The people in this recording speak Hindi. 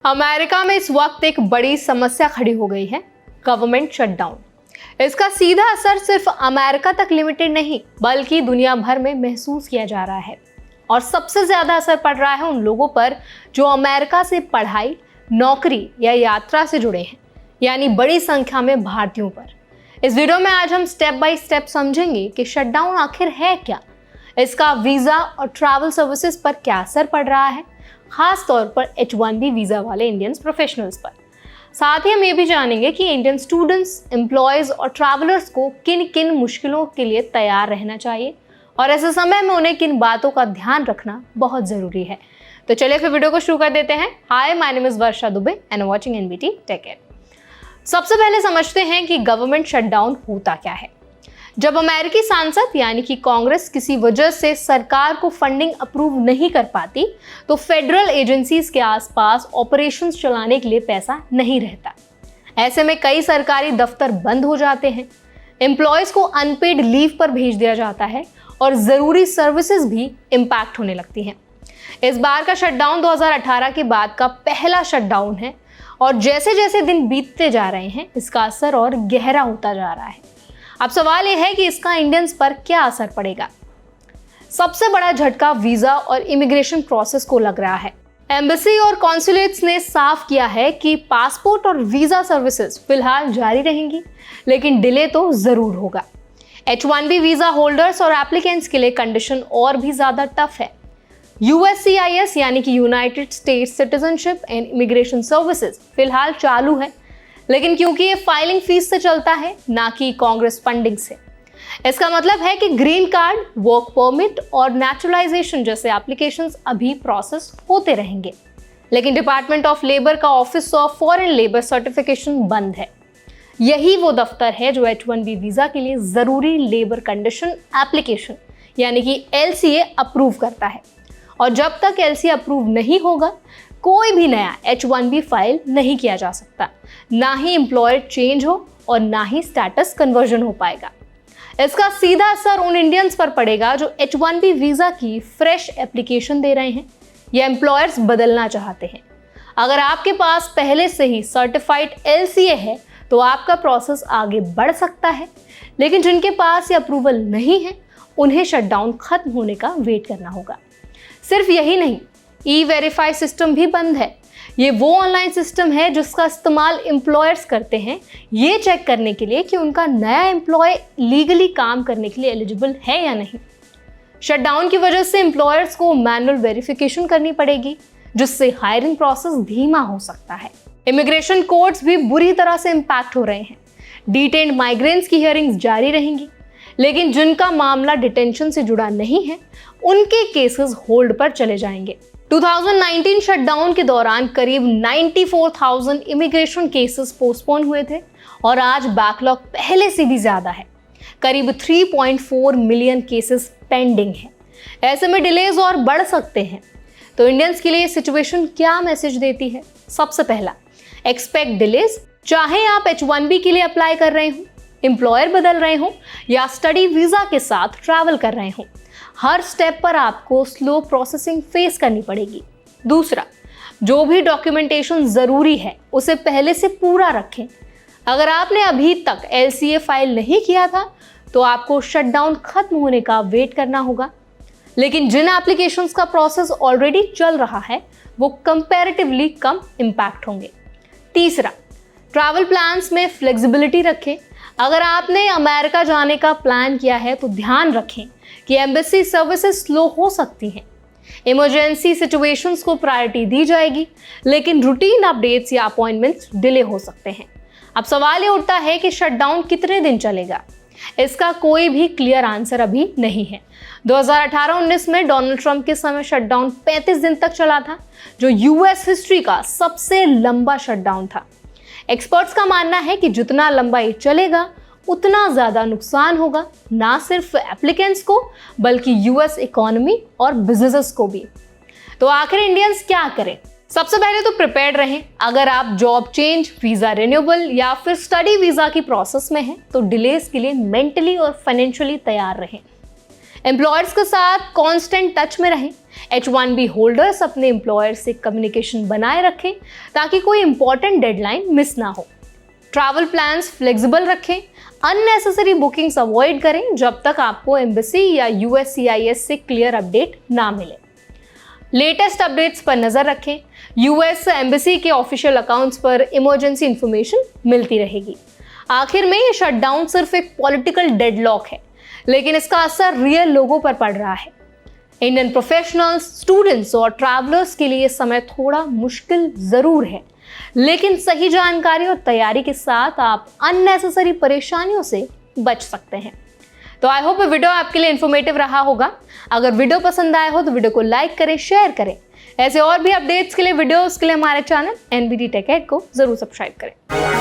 अमेरिका में इस वक्त एक बड़ी समस्या खड़ी हो गई है, गवर्नमेंट शटडाउन। इसका सीधा असर सिर्फ अमेरिका तक लिमिटेड नहीं बल्कि दुनिया भर में महसूस किया जा रहा है। और सबसे ज्यादा असर पड़ रहा है उन लोगों पर जो अमेरिका से पढ़ाई, नौकरी या यात्रा से जुड़े हैं, यानी बड़ी संख्या में भारतीयों पर। इस वीडियो में आज हम स्टेप बाय स्टेप समझेंगे कि शटडाउन आखिर है क्या, इसका वीजा और ट्रैवल सर्विसेज पर क्या असर पड़ रहा है, खास तौर पर H1B वीजा वाले इंडियन प्रोफेशनल्स पर। साथ ही हम ये भी जानेंगे कि इंडियन स्टूडेंट्स, एम्प्लॉयज और ट्रैवलर्स को किन किन मुश्किलों के लिए तैयार रहना चाहिए और ऐसे समय में उन्हें किन बातों का ध्यान रखना बहुत जरूरी है। तो चलिए फिर वीडियो को शुरू कर देते हैं। Hi, my name is Varsha Dubey and watching NBT tech care. सबसे पहले समझते हैं कि गवर्नमेंट शटडाउन होता क्या है। जब अमेरिकी सांसद यानी कि कांग्रेस किसी वजह से सरकार को फंडिंग अप्रूव नहीं कर पाती तो फेडरल एजेंसीज के आसपास ऑपरेशंस चलाने के लिए पैसा नहीं रहता। ऐसे में कई सरकारी दफ्तर बंद हो जाते हैं, एम्प्लॉयज को अनपेड लीव पर भेज दिया जाता है और ज़रूरी सर्विसेज भी इम्पैक्ट होने लगती हैं। इस बार का शटडाउन 2018 के बाद का पहला शटडाउन है और जैसे जैसे दिन बीतते जा रहे हैं इसका असर और गहरा होता जा रहा है। अब सवाल यह है कि इसका इंडियंस पर क्या असर पड़ेगा। सबसे बड़ा झटका वीजा और इमिग्रेशन प्रोसेस को लग रहा है। एम्बेसी और कॉन्सुलेट्स ने साफ किया है कि पासपोर्ट और वीजा सर्विसेज फिलहाल जारी रहेंगी, लेकिन डिले तो जरूर होगा। H1B वीजा होल्डर्स और एप्लीकेंट्स के लिए कंडीशन और भी ज्यादा टफ है। USCIS यानी कि United states citizenship and immigration services फिलहाल चालू है, लेकिन क्योंकि ये फाइलिंग फीस से चलता है ना कि कांग्रेस फंडिंग से, इसका मतलब है कि ग्रीन कार्ड, वर्क परमिट और नेचुरलाइजेशन जैसे एप्लीकेशंस अभी प्रोसेस होते रहेंगे, लेकिन डिपार्टमेंट ऑफ लेबर का office of foreign labour certification बंद है। यही वो दफ्तर है जो H1B वीजा के लिए जरूरी लेबर कंडीशन एप्लीकेशन यानी कि LCA अप्रूव करता है, और जब तक LCA अप्रूव नहीं होगा कोई भी नया H1B फाइल नहीं किया जा सकता, ना ही एम्प्लॉयर चेंज हो और ना ही स्टेटस कन्वर्जन हो पाएगा। इसका सीधा असर उन इंडियंस पर पड़ेगा जो H1B वीजा की फ्रेश एप्लीकेशन दे रहे हैं या एम्प्लॉयर्स बदलना चाहते हैं। अगर आपके पास पहले से ही सर्टिफाइड LCA है तो आपका प्रोसेस आगे बढ़ सकता है, लेकिन जिनके पास ये अप्रूवल नहीं है उन्हें शटडाउन खत्म होने का वेट करना होगा। सिर्फ यही नहीं, E-वेरीफाई सिस्टम भी बंद है। ये वो ऑनलाइन सिस्टम है जिसका इस्तेमाल एम्प्लॉयर्स करते हैं ये चेक करने के लिए कि उनका नया एम्प्लॉय लीगली काम करने के लिए एलिजिबल है या नहीं। शटडाउन की वजह से एम्प्लॉयर्स को मैनुअल वेरिफिकेशन करनी पड़ेगी, जिससे हायरिंग प्रोसेस धीमा हो सकता है। इमिग्रेशन कोर्ट्स भी बुरी तरह से इम्पैक्ट हो रहे हैं। डिटेन्ड माइग्रेंट्स की हियरिंग्स जारी रहेंगी, लेकिन जिनका मामला डिटेंशन से जुड़ा नहीं है उनके केसेस होल्ड पर चले जाएंगे। 2019 शटडाउन के दौरान करीब 94,000 इमिग्रेशन केसेस पोस्टपोन हुए थे और आज बैकलॉग पहले से भी ज्यादा है। करीब 3.4 मिलियन केसेस पेंडिंग है। ऐसे में डिलेज और बढ़ सकते हैं। तो इंडियंस के लिए सिचुएशन क्या मैसेज देती है? सबसे पहला, एक्सपेक्ट डिलेज। चाहे आप H1B के लिए अप्लाई कर रहे हो, एम्प्लॉयर बदल रहे हो या स्टडी वीजा के साथ ट्रैवल कर रहे हो, हर स्टेप पर आपको स्लो प्रोसेसिंग फेस करनी पड़ेगी। दूसरा, जो भी डॉक्यूमेंटेशन ज़रूरी है उसे पहले से पूरा रखें। अगर आपने अभी तक LCA फाइल नहीं किया था तो आपको शटडाउन खत्म होने का वेट करना होगा, लेकिन जिन एप्लीकेशंस का प्रोसेस ऑलरेडी चल रहा है वो कंपैरेटिवली कम इम्पैक्ट होंगे। तीसरा, ट्रैवल प्लान्स में फ्लेक्सिबिलिटी रखें। अगर आपने अमेरिका जाने का प्लान किया है तो ध्यान रखें कि एम्बेसी सर्विसेज स्लो हो सकती हैं। इमरजेंसी सिचुएशंस को प्रायोरिटी दी जाएगी, लेकिन रूटीन अपडेट्स या अपॉइंटमेंट्स डिले हो सकते हैं। अब सवाल ये उठता है कि शटडाउन कितने दिन चलेगा। इसका कोई भी क्लियर आंसर अभी नहीं है। 2018-19 में डोनाल्ड ट्रंप के समय शटडाउन 35 दिन तक चला था, जो US हिस्ट्री का सबसे लंबा शटडाउन था। एक्सपर्ट्स का मानना है कि जितना लंबा ये चलेगा उतना ज़्यादा नुकसान होगा, ना सिर्फ एप्लीकेंट्स को बल्कि US इकोनॉमी और बिजनेसेस को भी। तो आखिर इंडियंस क्या करें? सबसे पहले तो प्रिपेयर्ड रहें। अगर आप जॉब चेंज, वीज़ा रिन्यूअल या फिर स्टडी वीज़ा की प्रोसेस में हैं तो डिलेज के लिए मेंटली और फाइनेंशियली तैयार रहें। एम्प्लॉयर्स के साथ कांस्टेंट टच में रहें H1B होल्डर्स अपने एम्प्लॉयर से कम्युनिकेशन बनाए रखें ताकि कोई इंपॉर्टेंट डेडलाइन मिस ना हो। ट्रैवल प्लान्स फ्लेक्सिबल रखें, अननेसेसरी बुकिंग्स अवॉइड करें जब तक आपको एम्बेसी या USCIS से क्लियर अपडेट ना मिले। लेटेस्ट अपडेट्स पर नजर रखें, US एम्बेसी के ऑफिशियल अकाउंट्स पर इमरजेंसी इंफॉर्मेशन मिलती रहेगी। आखिर में ये शटडाउन सिर्फ एक पॉलिटिकल डेडलॉक है, लेकिन इसका असर रियल लोगों पर पड़ रहा है। इंडियन प्रोफेशनल्स, स्टूडेंट्स और ट्रैवलर्स के लिए समय थोड़ा मुश्किल जरूर है, लेकिन सही जानकारी और तैयारी के साथ आप अननेसेसरी परेशानियों से बच सकते हैं। तो आई होप वीडियो आपके लिए इन्फॉर्मेटिव रहा होगा। अगर वीडियो पसंद आया हो तो वीडियो को लाइक करें, शेयर करें। ऐसे और भी अपडेट्स के लिए, वीडियोस के लिए हमारे चैनल NBT Tech Ed को जरूर सब्सक्राइब करें।